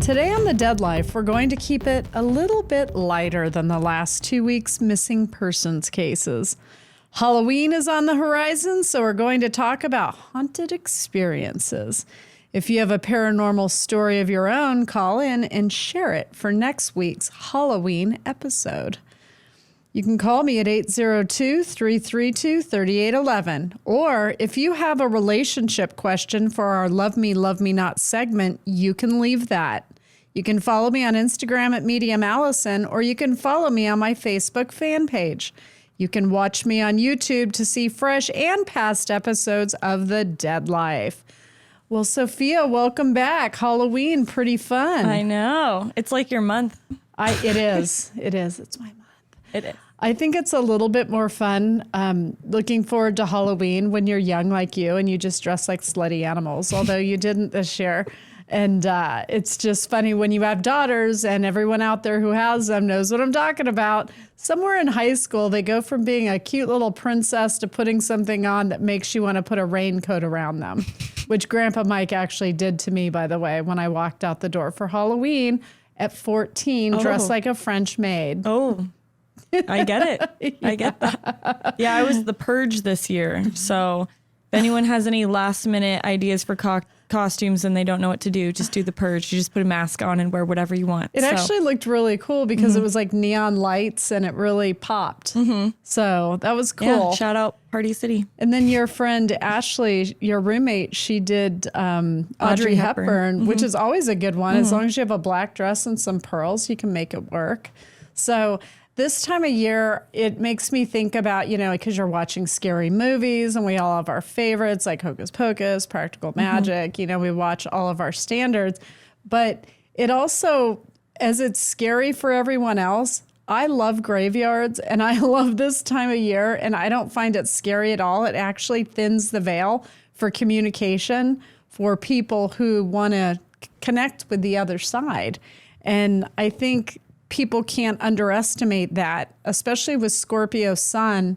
Today on The Dead Life, we're going to keep it a little bit lighter than the last 2 weeks' missing persons cases. Halloween is on the horizon, so we're going to talk about haunted experiences. If you have a paranormal story of your own, call in and share it for next week's Halloween episode. You can call me at 802-332-3811. Or if you have a relationship question for our Love Me, Love Me Not segment, you can leave that. You can follow me on Instagram at Medium Allison, or you can follow me on my Facebook fan page. You can watch me on YouTube to see fresh and past episodes of The Dead Life. Well, Sophia, welcome back. Halloween, pretty fun. I know. It's like your month. It is. It is. It's my month. It is. I think it's a little bit more fun looking forward to Halloween when you're young like you and you just dress like slutty animals, although you didn't this year. And it's just funny when you have daughters, and everyone out there who has them knows what I'm talking about. Somewhere in high school, they go from being a cute little princess to putting something on that makes you want to put a raincoat around them, which Grandpa Mike actually did to me, by the way, when I walked out the door for Halloween at 14, dressed like a French maid. Oh, I get it. I get that. Yeah, I was the Purge this year. So if anyone has any last minute ideas for costumes and they don't know what to do, just do the Purge. You just put a mask on and wear whatever you want. It actually looked really cool because it was like neon lights and it really popped. So that was cool. Yeah, shout out Party City. And then your friend Ashley, your roommate, she did Audrey Hepburn, which is always a good one. As long as you have a black dress and some pearls, you can make it work. So this time of year, it makes me think about, because you're watching scary movies and we all have our favorites like Hocus Pocus, Practical Magic, we watch all of our standards. But it also, as it's scary for everyone else, I love graveyards and I love this time of year and I don't find it scary at all. It actually thins the veil for communication for people who want to connect with the other side. And I think people can't underestimate that, especially with Scorpio sun.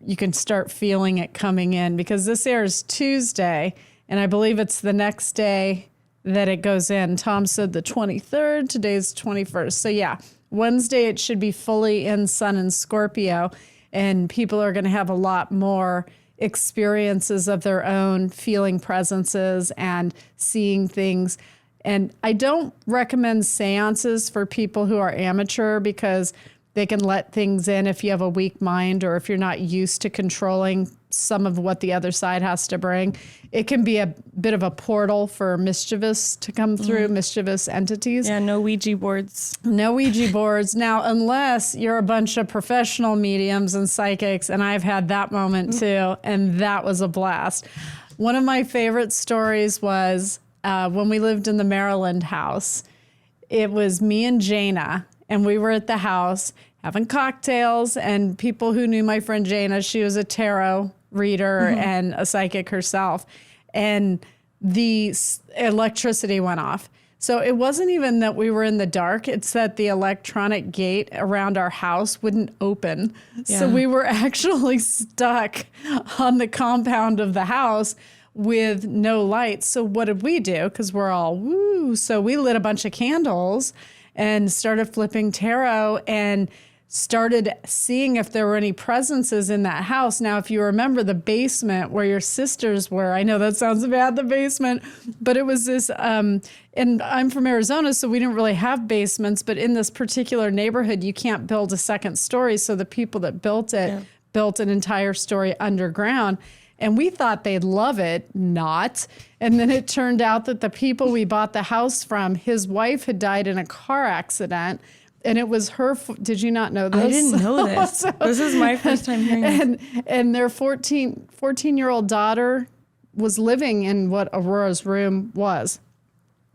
You can start feeling it coming in because this airs Tuesday, and I believe it's the next day that it goes in. Tom said the 23rd, today's 21st. So yeah, Wednesday it should be fully in Sun and Scorpio, and people are going to have a lot more experiences of their own, feeling presences and seeing things. And I don't recommend seances for people who are amateur because they can let things in if you have a weak mind or if you're not used to controlling some of what the other side has to bring. It can be a bit of a portal for mischievous to come through, mischievous entities. Yeah, no Ouija boards. No Ouija boards. Now, unless you're a bunch of professional mediums and psychics, and I've had that moment too, and that was a blast. One of my favorite stories was when we lived in the Maryland house. It was me and Jana, and we were at the house having cocktails, and people who knew my friend Jana, she was a tarot reader and a psychic herself, and the electricity went off. So it wasn't even that we were in the dark, it's that the electronic gate around our house wouldn't open. Yeah. So we were actually stuck on the compound of the house with no lights. So what did we do? Because we're all woo. So we lit a bunch of candles and started flipping tarot and started seeing if there were any presences in that house. Now, if you remember the basement where your sisters were, I know that sounds bad, the basement, but it was this, and I'm from Arizona, so we didn't really have basements, but in this particular neighborhood, you can't build a second story. So the people that built it built an entire story underground. And we thought they'd love it, not. And then it turned out that the people we bought the house from, his wife had died in a car accident. And it was her, did you not know this? I didn't know this. This is my first time hearing this. And their 14-year-old daughter was living in what Aurora's room was.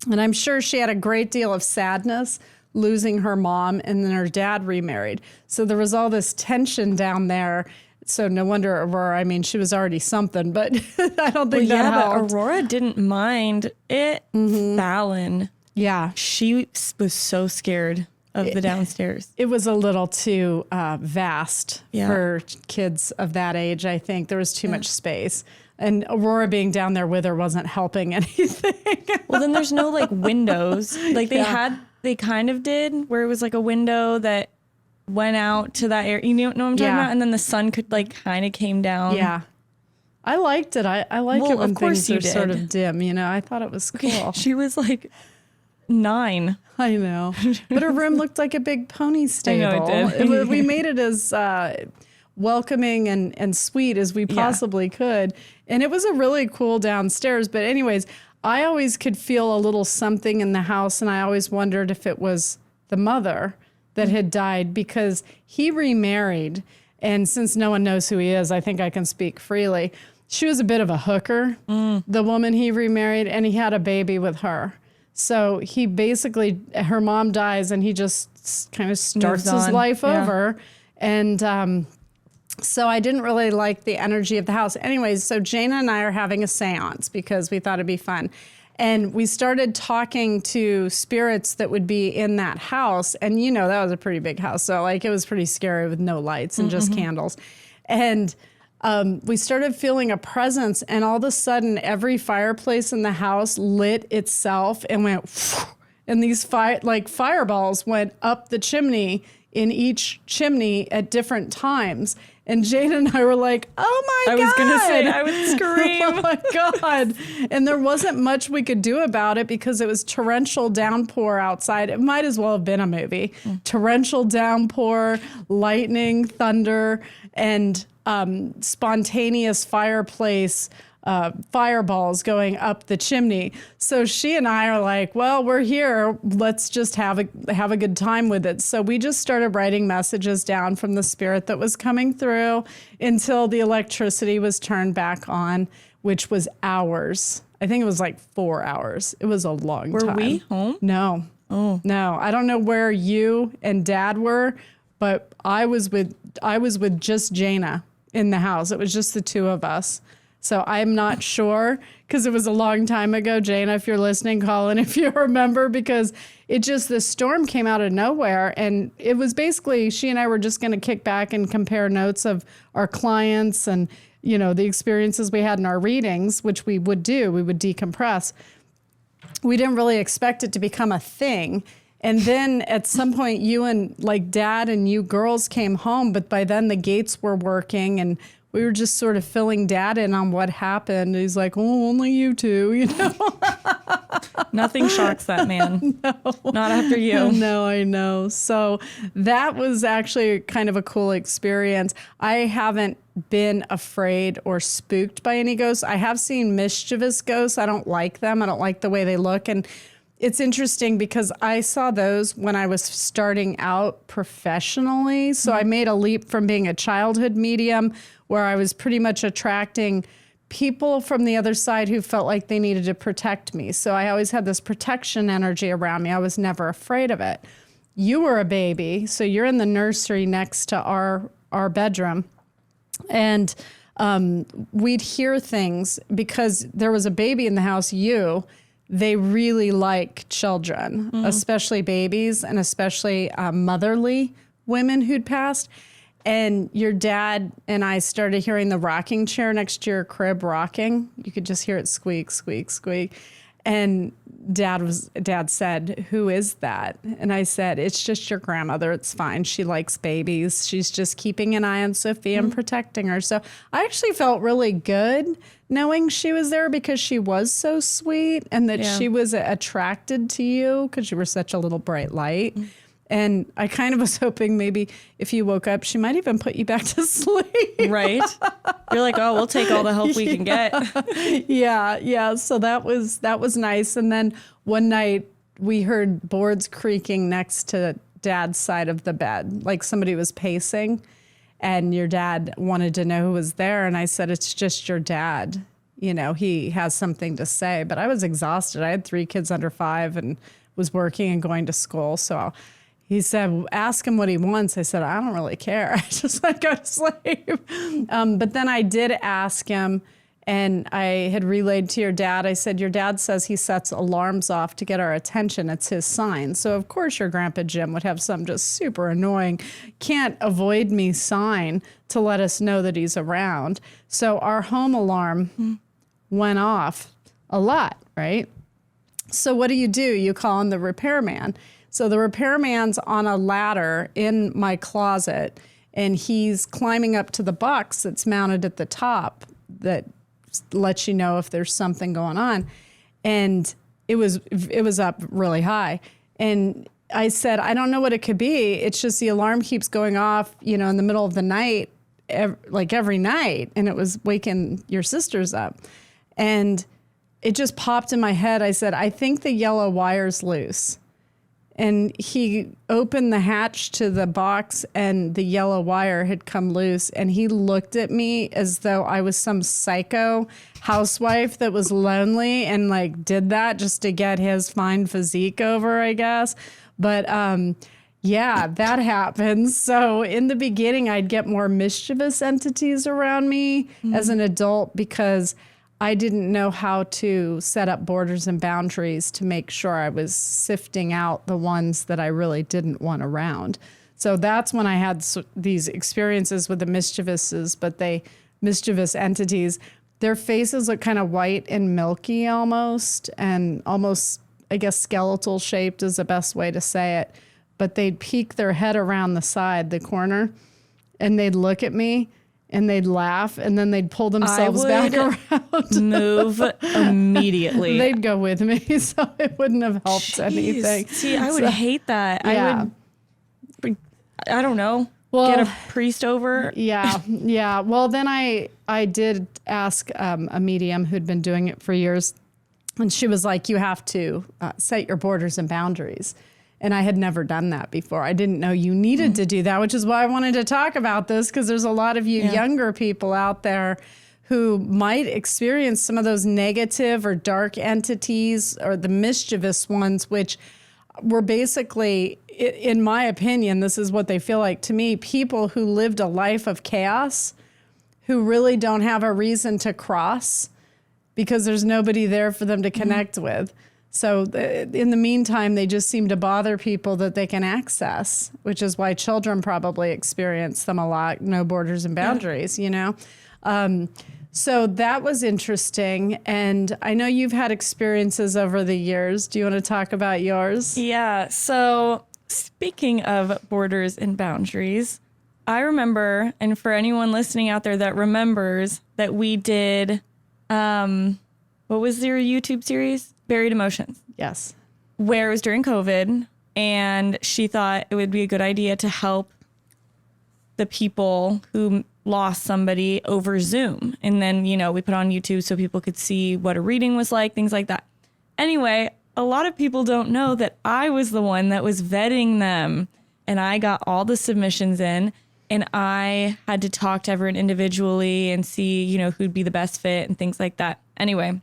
And I'm sure she had a great deal of sadness losing her mom, and then her dad remarried. So there was all this tension down there. So no wonder Aurora, I mean, she was already something, but I don't think that helped. But Aurora didn't mind it. Fallon. Yeah. She was so scared of the downstairs. It was a little too vast for kids of that age, I think. There was too much space. And Aurora being down there with her wasn't helping anything. Well, then there's no like windows. Like they kind of did, where it was like a window that went out to that area. You know what I'm talking about? And then the sun could like kind of came down. Yeah. I liked it. I like it when things are sort of dim, you know. I thought it was cool. She was like 9. I know. But her room looked like a big pony stable. I know it did. We made it as welcoming and sweet as we possibly could. And it was a really cool downstairs. But anyways, I always could feel a little something in the house, and I always wondered if it was the mother that had died, because he remarried. And since no one knows who he is, I think I can speak freely. She was a bit of a hooker, the woman he remarried, and he had a baby with her. So he basically, her mom dies, and he just kind of starts his life over. And so I didn't really like the energy of the house. Anyways, so Jana and I are having a seance because we thought it'd be fun. And we started talking to spirits that would be in that house. And, you know, that was a pretty big house. So, like, it was pretty scary with no lights and just candles. And we started feeling a presence. And all of a sudden, every fireplace in the house lit itself and went, whoosh, and these fireballs went up the chimney in each chimney at different times. And Jane and I were like, oh my God. I was going to say, I would scream. Oh my God. And there wasn't much we could do about it because it was torrential downpour outside. It might as well have been a movie. Torrential downpour, lightning, thunder, and spontaneous fireplace fireballs going up the chimney. So she and I are like, well, we're here. Let's just have a good time with it. So we just started writing messages down from the spirit that was coming through until the electricity was turned back on, which was hours. I think it was like 4 hours. It was a long time. Were we home? No. Oh. No. I don't know where you and Dad were, but I was with just Jana in the house. It was just the two of us. So I'm not sure, because it was a long time ago. Jana, if you're listening, call in if you remember, because the storm came out of nowhere. And it was basically, she and I were just going to kick back and compare notes of our clients and, you know, the experiences we had in our readings, which we would do. We would decompress. We didn't really expect it to become a thing. And then at some point, you and like Dad and you girls came home, but by then the gates were working and we were just sort of filling Dad in on what happened. He's like, oh, only you two, you know? Nothing shocks that man. No. Not after you. No, I know. So that was actually kind of a cool experience. I haven't been afraid or spooked by any ghosts. I have seen mischievous ghosts. I don't like them. I don't like the way they look. And it's interesting because I saw those when I was starting out professionally. So I made a leap from being a childhood medium where I was pretty much attracting people from the other side who felt like they needed to protect me. So I always had this protection energy around me. I was never afraid of it. You were a baby, so you're in the nursery next to our bedroom. And we'd hear things because there was a baby in the house, they really like children, especially babies and especially motherly women who'd passed. And your dad and I started hearing the rocking chair next to your crib rocking. You could just hear it squeak, squeak, squeak. And Dad said, who is that? And I said, it's just your grandmother. It's fine. She likes babies. She's just keeping an eye on Sophia and protecting her. So I actually felt really good knowing she was there because she was so sweet and that she was attracted to you because you were such a little bright light. And I kind of was hoping maybe if you woke up, she might even put you back to sleep. Right. You're like, oh, we'll take all the help we can get. Yeah. So that was nice. And then one night we heard boards creaking next to Dad's side of the bed, like somebody was pacing. And your dad wanted to know who was there. And I said, it's just your dad. You know, he has something to say. But I was exhausted. I had 3 kids under 5 and was working and going to school. So he said, ask him what he wants. I said, I don't really care. I just like go to sleep. But then I did ask him And I had relayed to your dad, I said, your dad says he sets alarms off to get our attention. It's his sign. So, of course, your Grandpa Jim would have some just super annoying, can't avoid me sign to let us know that he's around. So our home alarm went off a lot, right? So what do? You call in the repairman. So the repairman's on a ladder in my closet, and he's climbing up to the box that's mounted at the top that lets you know if there's something going on. And it was up really high. And I said, I don't know what it could be. It's just the alarm keeps going off, in the middle of the night, every night. And it was waking your sisters up. And it just popped in my head. I said, I think the yellow wire's loose. And he opened the hatch to the box and the yellow wire had come loose. And he looked at me as though I was some psycho housewife that was lonely and did that just to get his fine physique over, I guess. But yeah, that happens. So in the beginning, I'd get more mischievous entities around me as an adult because I didn't know how to set up borders and boundaries to make sure I was sifting out the ones that I really didn't want around. So that's when I had these experiences with the mischievous entities. Their faces look kind of white and milky almost, and almost, I guess, skeletal shaped is the best way to say it. But they'd peek their head around the side, the corner, and they'd look at me. And they'd laugh, and then they'd pull themselves back around. Move immediately. They'd go with me, so it wouldn't have helped anything. See, I would hate that. Yeah. I don't know, get a priest over. Yeah. Well, then I did ask a medium who'd been doing it for years, and she was like, you have to set your borders and boundaries. And I had never done that before. I didn't know you needed to do that, which is why I wanted to talk about this, because there's a lot of you younger people out there who might experience some of those negative or dark entities or the mischievous ones, which were basically, in my opinion, this is what they feel like to me, people who lived a life of chaos, who really don't have a reason to cross because there's nobody there for them to connect with. So in the meantime, they just seem to bother people that they can access, which is why children probably experience them a lot. No borders and boundaries, So that was interesting. And I know you've had experiences over the years. Do you want to talk about yours? Yeah. So speaking of borders and boundaries, I remember, and for anyone listening out there that remembers, that we did, what was your YouTube series? Buried Emotions. Yes. Where it was during COVID, and she thought it would be a good idea to help the people who lost somebody over Zoom. And then, we put on YouTube so people could see what a reading was like, things like that. Anyway, a lot of people don't know that I was the one that was vetting them, and I got all the submissions in, and I had to talk to everyone individually and see, who'd be the best fit and things like that. Anyway,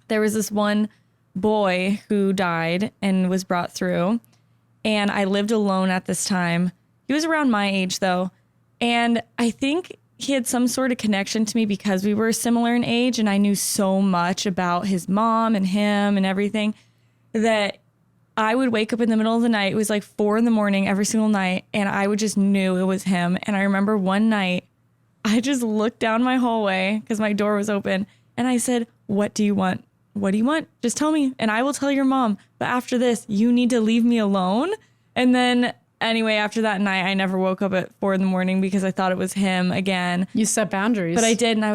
there was this one boy who died and was brought through, and I lived alone at this time. He was around my age though, and I think he had some sort of connection to me because we were similar in age, and I knew so much about his mom and him and everything that I would wake up in the middle of the night. It was like 4 a.m. every single night, and I would just knew it was him. And I remember one night I just looked down my hallway because my door was open, and I said, "What do you want? What do you want? Just tell me, and I will tell your mom. But after this, you need to leave me alone." And then anyway, after that night, I never woke up at 4 a.m. because I thought it was him again. You set boundaries. But I did, and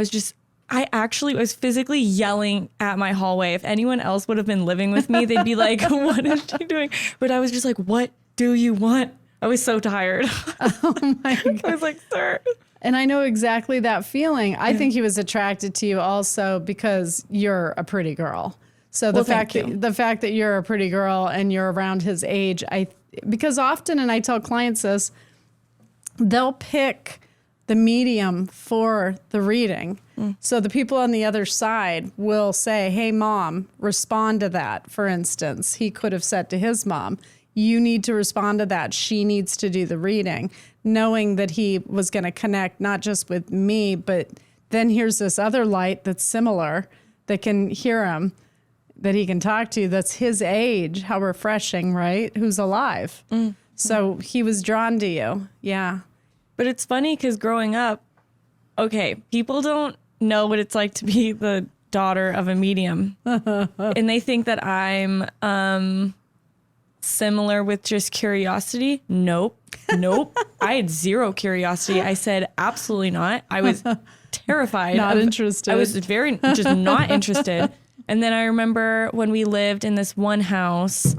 I actually was physically yelling at my hallway. If anyone else would have been living with me, they'd be like, what is she doing? But I was just like, what do you want? I was so tired. Oh my God. I was like, sir. And I know exactly that feeling. I think he was attracted to you also because you're a pretty girl. So the fact that you're a pretty girl and you're around his age, because often, and I tell clients this, they'll pick the medium for the reading. So the people on the other side will say, "Hey, mom, respond to that." For instance, he could have said to his mom, "You need to respond to that. She needs to do the reading," knowing that he was going to connect not just with me, but then here's this other light that's similar that can hear him, that he can talk to, that's his age. How refreshing, right? Who's alive. So he was drawn to you. Yeah. But it's funny because growing up, okay, people don't know what it's like to be the daughter of a medium. And they think that I'm similar with just curiosity. Nope. I had zero curiosity. I said, absolutely not. I was terrified. Not interested. I was very just not interested. And then I remember when we lived in this one house,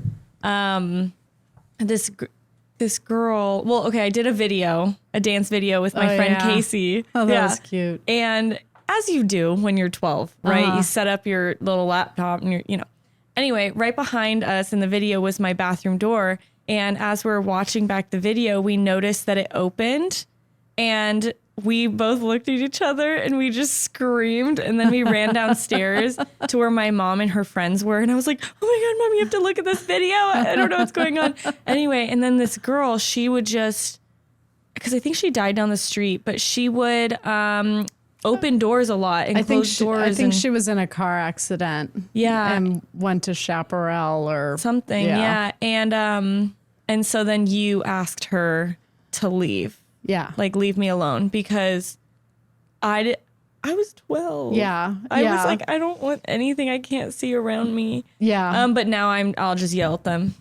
this girl, well, okay, I did a dance video with my friend Casey. Oh, that was cute. And as you do when you're 12, right? You set up your little laptop and Anyway, right behind us in the video was my bathroom door. And as we're watching back the video, we noticed that it opened and we both looked at each other and we just screamed. And then we ran downstairs to where my mom and her friends were. And I was like, oh my God, Mom, you have to look at this video. I don't know what's going on. Anyway, and then this girl, she would just, because I think she died down the street, but she would open doors a lot and close doors. I think she was in a car accident. Yeah. And went to Chaparral or something. Yeah. And so then you asked her to leave. Yeah. Like, leave me alone, because I was 12. Yeah. I was like, I don't want anything I can't see around me. Yeah. But now I'll just yell at them.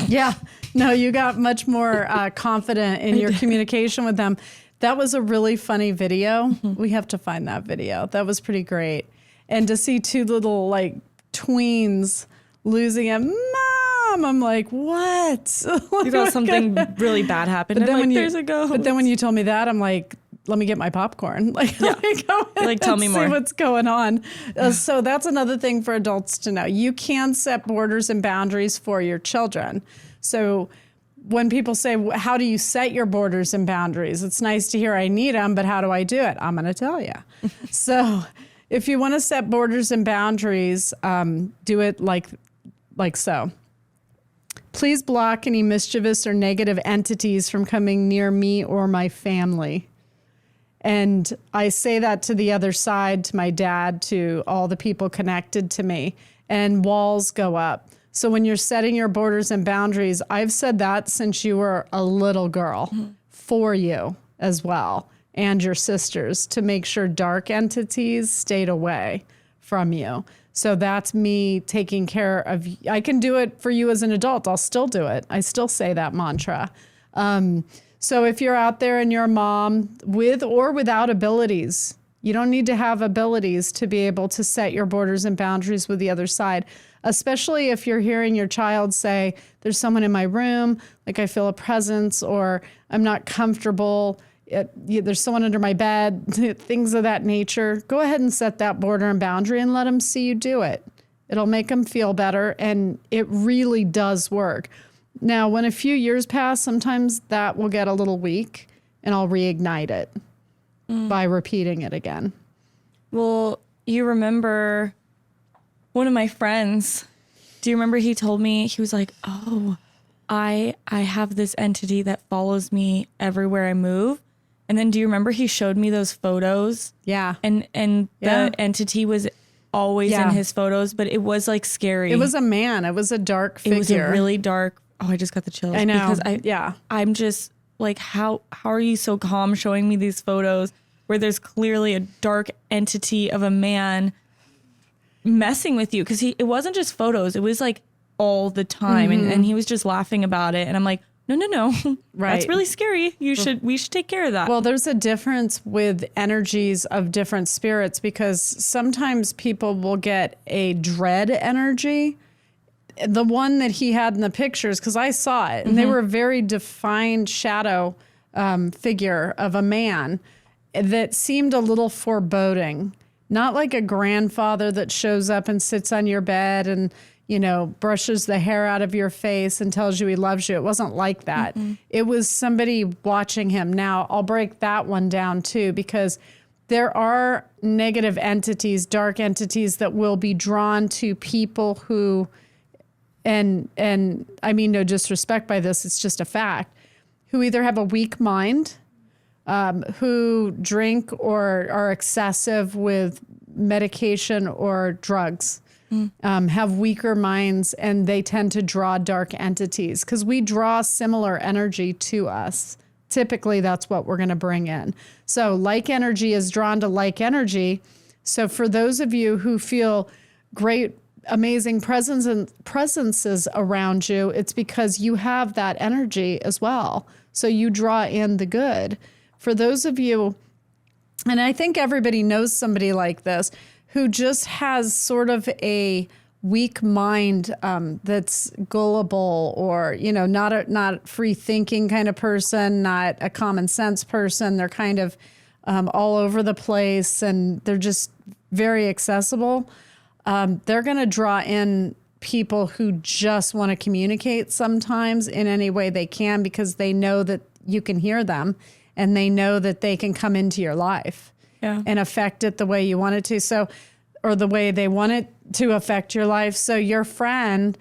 Yeah. No, you got much more confident in your communication with them. That was a really funny video. We have to find that video. That was pretty great. And to see two little like tweens losing it, Mom, I'm like, what? You thought something really bad happened. But then there's a ghost. But then when you told me that, I'm like, let me get my popcorn. Like, let me go tell me more. See what's going on. So that's another thing for adults to know. You can set borders and boundaries for your children. So when people say, how do you set your borders and boundaries? It's nice to hear I need them, but how do I do it? I'm going to tell you. So if you want to set borders and boundaries, do it like so. Please block any mischievous or negative entities from coming near me or my family. And I say that to the other side, to my dad, to all the people connected to me, and walls go up. So when you're setting your borders and boundaries, I've said that since you were a little girl for you as well, and your sisters, to make sure dark entities stayed away from you. So that's me taking care of, I can do it for you as an adult. I'll still do it. I still say that mantra. So if you're out there and you're a mom with or without abilities, you don't need to have abilities to be able to set your borders and boundaries with the other side, especially if you're hearing your child say, there's someone in my room, like I feel a presence, or I'm not comfortable, there's someone under my bed, things of that nature. Go ahead and set that border and boundary and let them see you do it. It'll make them feel better, and it really does work. Now, when a few years pass, sometimes that will get a little weak, and I'll reignite it by repeating it again. Well, you remember one of my friends, do you remember he told me, he was like, oh, I have this entity that follows me everywhere I move. And then do you remember he showed me those photos? Yeah. And the entity was always in his photos, but it was like scary. It was a man. It was a dark figure. It was a really dark. Oh, I just got the chills. I know. Because I'm just like, how are you so calm showing me these photos where there's clearly a dark entity of a man messing with you? Because it wasn't just photos. It was like all the time. And he was just laughing about it. And I'm like, no. Right. That's really scary. We should take care of that. Well, there's a difference with energies of different spirits, because sometimes people will get a dread energy. The one that he had in the pictures, because I saw it, and they were a very defined shadow figure of a man that seemed a little foreboding. Not like a grandfather that shows up and sits on your bed and, brushes the hair out of your face and tells you he loves you. It wasn't like that. It was somebody watching him. Now, I'll break that one down too, because there are negative entities, dark entities that will be drawn to people who, and I mean no disrespect by this, it's just a fact, who either have a weak mind who drink or are excessive with medication or drugs. Have weaker minds, and they tend to draw dark entities because we draw similar energy to us. Typically, that's what we're going to bring in. So like energy is drawn to like energy. So for those of you who feel great, amazing presences around you, it's because you have that energy as well. So you draw in the good. For those of you, and I think everybody knows somebody like this, who just has sort of a weak mind that's gullible, or, you know, not free thinking kind of person, not a common sense person. They're kind of all over the place, and they're just very accessible. They're going to draw in people who just want to communicate sometimes in any way they can, because they know that you can hear them, and they know that they can come into your life. And affect it the way you want it to. So, or the way they want it to affect your life. So your friend,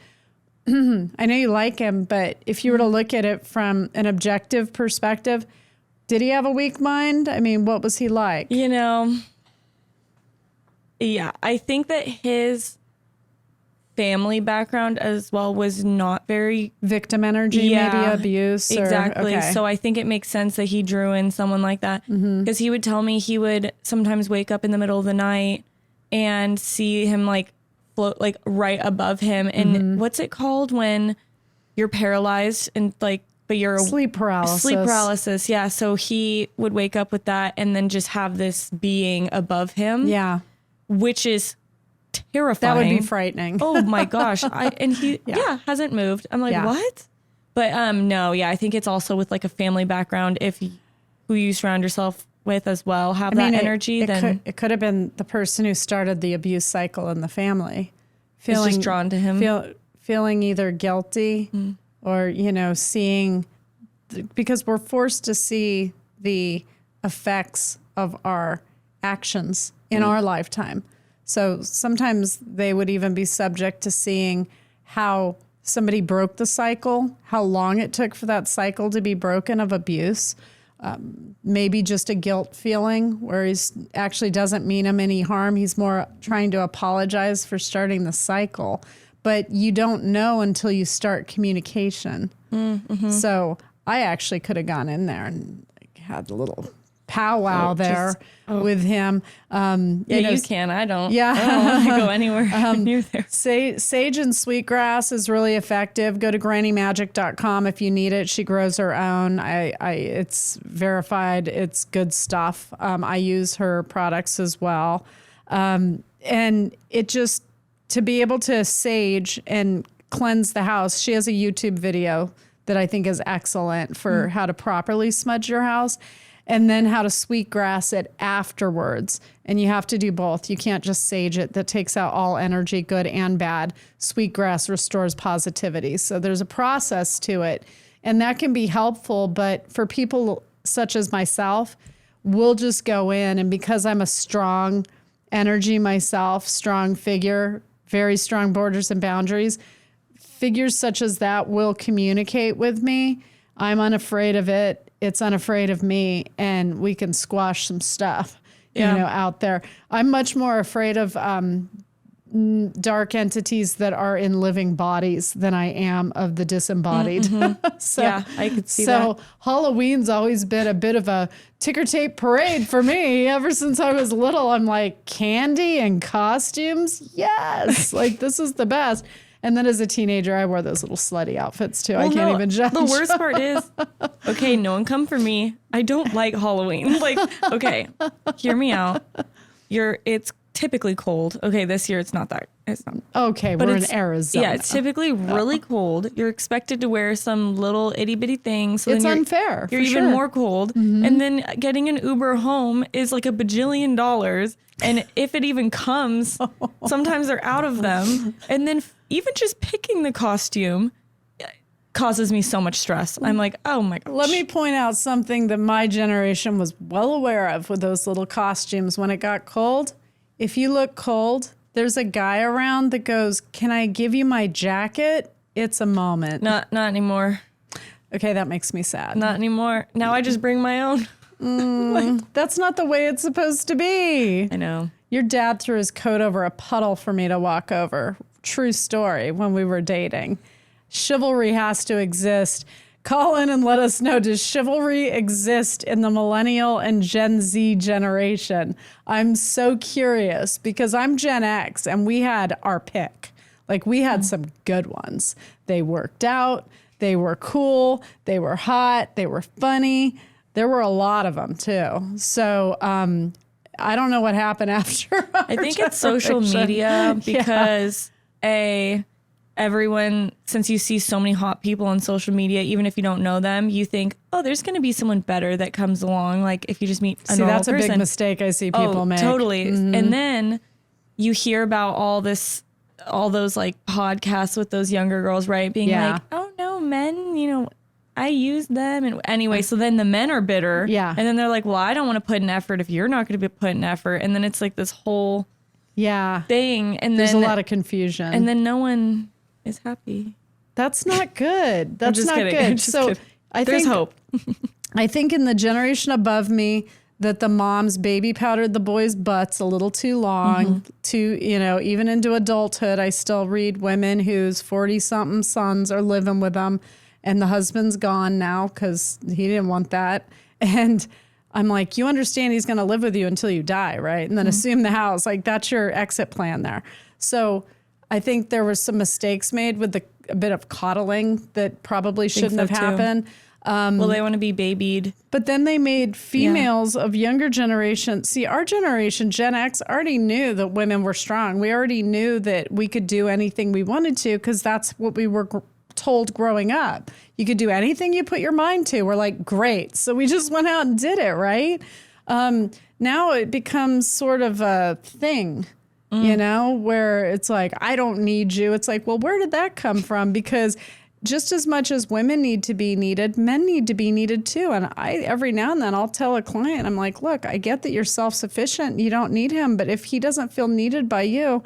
I know you like him, but if you were to look at it from an objective perspective, did he have a weak mind? I mean, what was he like? You know, yeah, I think that his family background as well was not very victim energy, maybe abuse. Exactly. So I think it makes sense that he drew in someone like that, because he would tell me he would sometimes wake up in the middle of the night and see him like float like right above him. And what's it called when you're paralyzed and like, but you're sleep paralysis. Sleep paralysis. Yeah. So he would wake up with that and then just have this being above him. Yeah. Which is terrifying. That would be frightening. Oh my gosh. And he hasn't moved. I'm like, what? But no, I think it's also with like a family background. If who you surround yourself with as well have that energy, then it could have been the person who started the abuse cycle in the family. Feeling just drawn to him. Feeling either guilty or, you know, seeing, because we're forced to see the effects of our actions in our lifetime. So sometimes they would even be subject to seeing how somebody broke the cycle, how long it took for that cycle to be broken of abuse. Maybe just a guilt feeling where he actually doesn't mean him any harm. He's more trying to apologize for starting the cycle. But you don't know until you start communication. So I actually could have gone in there and had a little powwow with him. You can. I don't. Yeah. I don't want to go anywhere near there. Sage and sweetgrass is really effective. Go to grannymagic.com if you need it. She grows her own. It's verified. It's good stuff. I use her products as well. And it just, to be able to sage and cleanse the house. She has a YouTube video that I think is excellent for how to properly smudge your house. And then how to sweetgrass it afterwards. And you have to do both. You can't just sage it. That takes out all energy, good and bad. Sweetgrass restores positivity. So there's a process to it. And that can be helpful. But for people such as myself, we'll just go in. And because I'm a strong energy myself, strong figure, very strong borders and boundaries, figures such as that will communicate with me. I'm unafraid of it. It's unafraid of me, and we can squash some stuff, you know, out there. I'm much more afraid of dark entities that are in living bodies than I am of the disembodied. So, I could see that. So Halloween's always been a bit of a ticker tape parade for me. Ever since I was little, I'm like, candy and costumes? Yes. Like, this is the best. And then as a teenager, I wore those little slutty outfits too. I can't even judge. The worst part is, okay, no one come for me. I don't like Halloween. Like, okay, hear me out. It's typically cold. Okay, this year it's not. Okay, but we're in Arizona. Yeah, it's typically really cold. You're expected to wear some little itty bitty thing. So it's then unfair. You're even more cold. And then getting an Uber home is like $1 bajillion. And if it even comes, sometimes they're out of them. And then even just picking the costume causes me so much stress. I'm like, oh my gosh. Let me point out something that my generation was well aware of with those little costumes when it got cold. If you look cold, there's a guy around that goes, "Can I give you my jacket?" It's a moment. Not anymore. Okay, that makes me sad. Not anymore. Now I just bring my own. That's not the way it's supposed to be. I know. Your dad threw his coat over a puddle for me to walk over. True story, when we were dating. Chivalry has to exist. Call in and let us know, does chivalry exist in the millennial and Gen Z generation? I'm so curious because I'm Gen X and we had our pick. Like, we had some good ones. They worked out. They were cool. They were hot. They were funny. There were a lot of them too. So I don't know what happened after. I think it's social media because everyone, since you see so many hot people on social media, even if you don't know them, you think, oh, there's going to be someone better that comes along. Like if you just meet a normal person. That's a big mistake I see people make. Totally. And then you hear about all those like podcasts with those younger girls, right? Being like, oh no, men, I use them. And anyway, so then the men are bitter. Yeah. And then they're like, well, I don't want to put an effort if you're not going to be putting effort. And then it's like this whole thing. And there's a lot of confusion. And then no one is happy. That's not good. That's not kidding. good. So kidding. I There's think hope. I think in the generation above me that the moms baby powdered the boys' butts a little too long to, even into adulthood. I still read women whose 40-something sons are living with them and the husband's gone now because he didn't want that. And I'm like, you understand he's going to live with you until you die, right? And then assume the house. Like, that's your exit plan there. So I think there were some mistakes made with a bit of coddling that probably shouldn't have happened. Well, they want to be babied. But then they made females of younger generation. See, our generation, Gen X, already knew that women were strong. We already knew that we could do anything we wanted to because that's what we were told growing up. You could do anything you put your mind to. We're like, great. So we just went out and did it, right? Now it becomes sort of a thing. Where it's like, I don't need you. It's like, well, where did that come from? Because just as much as women need to be needed, men need to be needed too. And every now and then I'll tell a client, I'm like, look, I get that you're self-sufficient. You don't need him. But if he doesn't feel needed by you,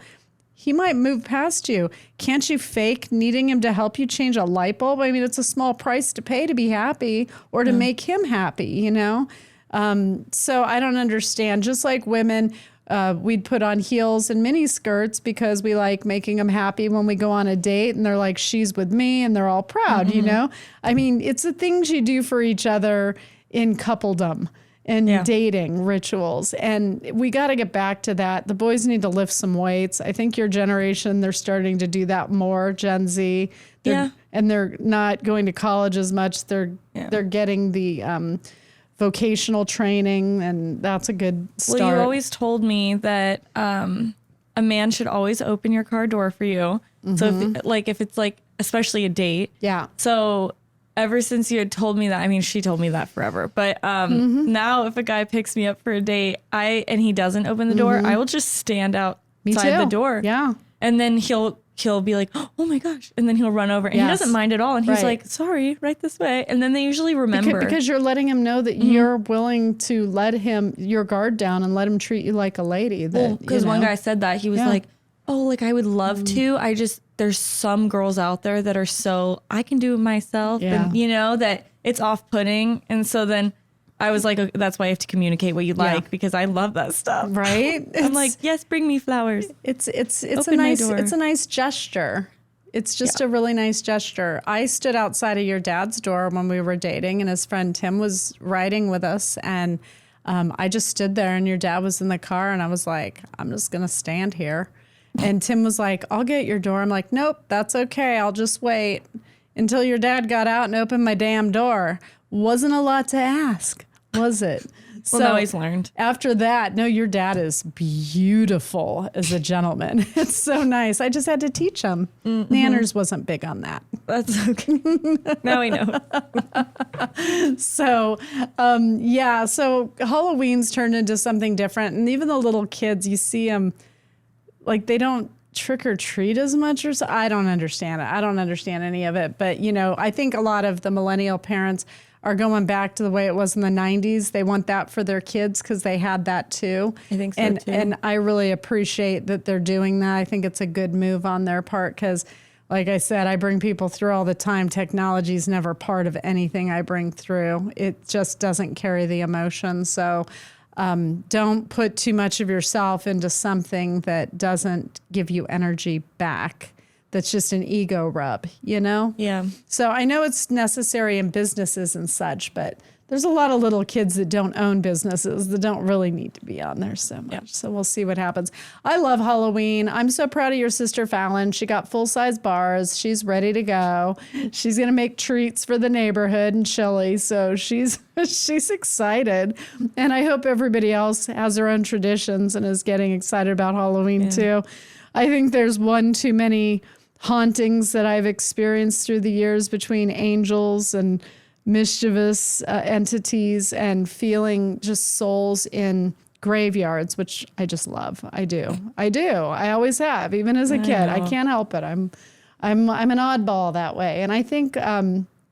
he might move past you. Can't you fake needing him to help you change a light bulb? I mean, it's a small price to pay to be happy or to make him happy, So I don't understand. Just like women, we'd put on heels and mini skirts because we like making them happy when we go on a date and they're like, she's with me and they're all proud, I mean, it's the things you do for each other in coupledom and dating rituals. And we got to get back to that. The boys need to lift some weights. I think your generation, they're starting to do that more, Gen Z. And they're not going to college as much. They're getting the vocational training, and that's a good start. Well, you always told me that a man should always open your car door for you. So if it's like, especially a date. Yeah. So ever since you had told me that, I mean, she told me that forever, but now if a guy picks me up for a date, and he doesn't open the door, I will just stand outside the door. Yeah. And then he'll be like, oh my gosh. And then he'll run over and he doesn't mind at all. And he's like, sorry, right this way. And then they usually remember. Because you're letting him know that you're willing to let your guard down and let him treat you like a lady. Because one guy said that. He was like, oh, like I would love to. There's some girls out there that are so, I can do it myself. And that it's off-putting. And so then I was like, that's why I have to communicate what you like because I love that stuff. Right? I'm like, yes, bring me flowers. It's a nice gesture. It's just a really nice gesture. I stood outside of your dad's door when we were dating, and his friend Tim was riding with us, and I just stood there, and your dad was in the car, and I was like, I'm just gonna stand here. And Tim was like, I'll get your door. I'm like, nope, that's okay. I'll just wait until your dad got out and opened my damn door. Wasn't a lot to ask, was it? Well, now he's learned. After that, no, your dad is beautiful as a gentleman. It's so nice. I just had to teach him. Nanners wasn't big on that. That's okay. Now we know. So, so Halloween's turned into something different. And even the little kids, you see them, like they don't trick or treat as much or so. I don't understand it. I don't understand any of it. But, I think a lot of the millennial parents are going back to the way it was in the 90s. They want that for their kids because they had that too. I think so too. And I really appreciate that they're doing that. I think it's a good move on their part because like I said, I bring people through all the time. Technology is never part of anything I bring through. It just doesn't carry the emotion. So don't put too much of yourself into something that doesn't give you energy back. That's just an ego rub, you know? Yeah. So I know it's necessary in businesses and such, but there's a lot of little kids that don't own businesses that don't really need to be on there so much. Yep. So we'll see what happens. I love Halloween. I'm so proud of your sister, Fallon. She got full-size bars. She's ready to go. She's going to make treats for the neighborhood and chili. So she's excited. And I hope everybody else has their own traditions and is getting excited about Halloween too. I think there's one too many hauntings that I've experienced through the years between angels and mischievous entities and feeling just souls in graveyards, which I just love. I do. I always have, even as a kid. I can't help it. I'm an oddball that way. And I think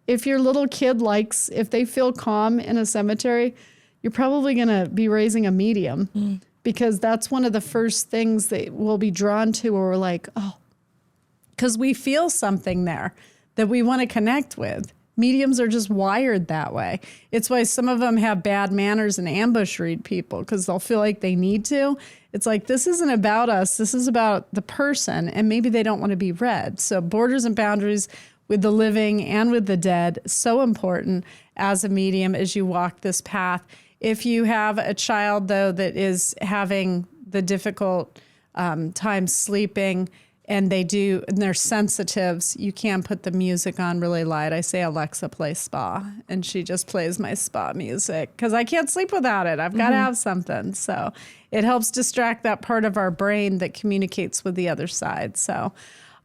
if your little kid if they feel calm in a cemetery, you're probably going to be raising a medium because that's one of the first things that we'll be drawn to where we're like, oh, because we feel something there that we want to connect with. Mediums are just wired that way. It's why some of them have bad manners and ambush read people because they'll feel like they need to. It's like, this isn't about us. This is about the person, and maybe they don't want to be read. So borders and boundaries with the living and with the dead, so important as a medium as you walk this path. If you have a child, though, that is having the difficult time sleeping, and they're sensitives, you can put the music on really loud. I say, Alexa, play spa. And she just plays my spa music because I can't sleep without it. I've got to have something. So it helps distract that part of our brain that communicates with the other side. So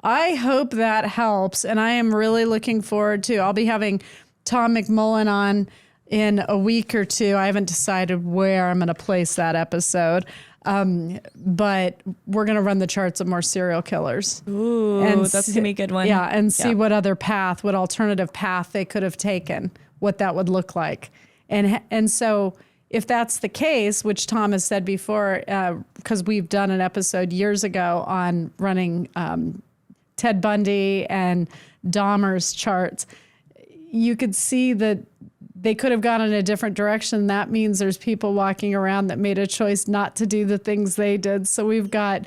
I hope that helps. And I am really looking forward to, I'll be having Tom McMullen on in a week or two. I haven't decided where I'm going to place that episode. But we're going to run the charts of more serial killers. Ooh, and that's going to be a good one. Yeah, and see what alternative path they could have taken, what that would look like. And so if that's the case, which Tom has said before, because we've done an episode years ago on running Ted Bundy and Dahmer's charts, you could see that they could have gone in a different direction. That means there's people walking around that made a choice not to do the things they did. So we've got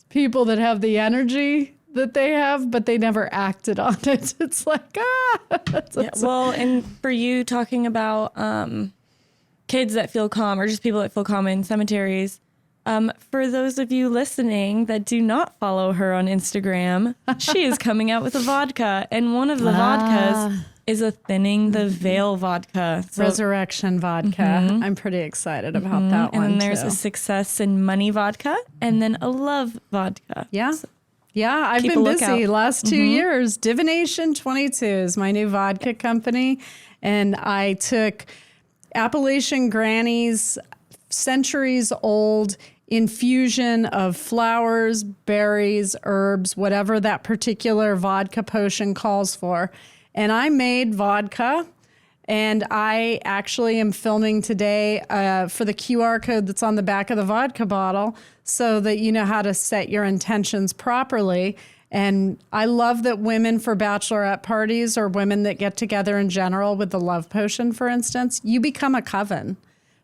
people that have the energy that they have, but they never acted on it. It's like, Well, and for you talking about kids that feel calm or just people that feel calm in cemeteries, for those of you listening that do not follow her on Instagram, she is coming out with a vodka. And one of the vodkas is a thinning the veil vodka. So, Resurrection vodka. I'm pretty excited about that one. And then there's a success and money vodka and then a love vodka. Yeah. Yeah, I've been busy last 2 years. Divination 22 is my new vodka company. And I took Appalachian Granny's centuries old infusion of flowers, berries, herbs, whatever that particular vodka potion calls for. And I made vodka, and I actually am filming today for the QR code that's on the back of the vodka bottle so that you know how to set your intentions properly. And I love that women for bachelorette parties or women that get together in general with the love potion, for instance, you become a coven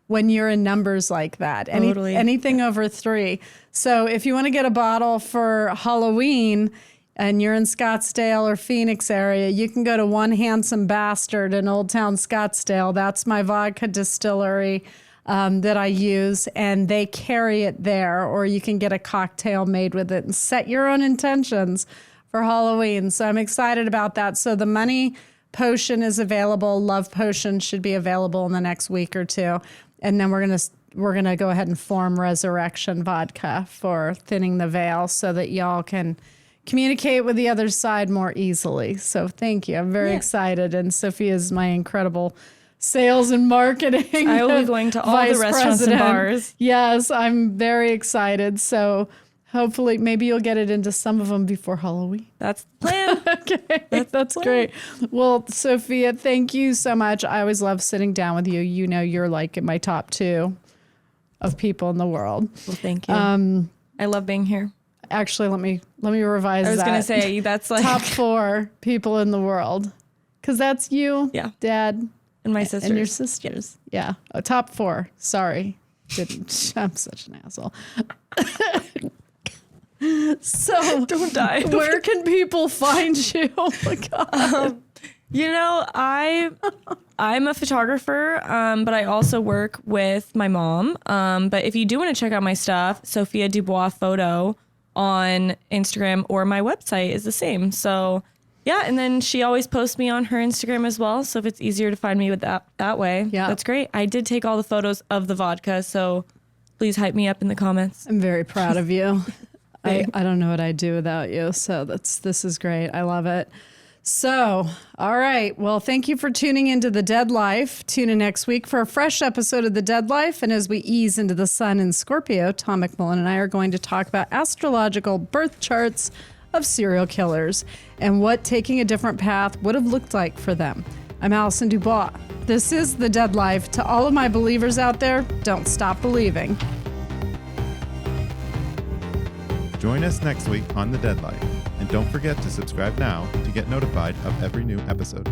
when you're in numbers like that. Totally. Anything over 3. So if you want to get a bottle for Halloween, and you're in Scottsdale or Phoenix area, you can go to One Handsome Bastard in Old Town Scottsdale. That's my vodka distillery that I use, and they carry it there, or you can get a cocktail made with it and set your own intentions for Halloween. So I'm excited about that. So the money potion is available. Love potion should be available in the next week or 2. And then we're going to go ahead and form Resurrection vodka for thinning the veil so that y'all can communicate with the other side more easily. So thank you. I'm very excited. And Sophia is my incredible sales and marketing. I will be going to all the restaurants and bars. Yes, I'm very excited. So hopefully maybe you'll get it into some of them before Halloween. That's the plan. Okay, that's great. Well, Sophia, thank you so much. I always love sitting down with you. You know, you're like in my top 2 of people in the world. Well, thank you. I love being here. actually, let me revise that. I was going to say, that's like top 4 people in the world. Because that's you, Dad, and my sisters. And your sisters. Yeah. Oh, top 4. Sorry. I'm such an asshole. So don't die. Where can people find you? Oh my God. I'm a photographer, but I also work with my mom. But if you do want to check out my stuff, Sophia DuBois Photo on Instagram, or my website is the same. So yeah, and then she always posts me on her Instagram as well. So if it's easier to find me with that way, that's great. I did take all the photos of the vodka, so please hype me up in the comments. I'm very proud of you. I don't know what I'd do without you. So this is great. I love it. So, all right. Well, thank you for tuning into The Dead Life. Tune in next week for a fresh episode of The Dead Life. And as we ease into the sun in Scorpio, Tom McMullen and I are going to talk about astrological birth charts of serial killers and what taking a different path would have looked like for them. I'm Allison DuBois. This is The Dead Life. To all of my believers out there, don't stop believing. Join us next week on The Dead Life. And don't forget to subscribe now to get notified of every new episode.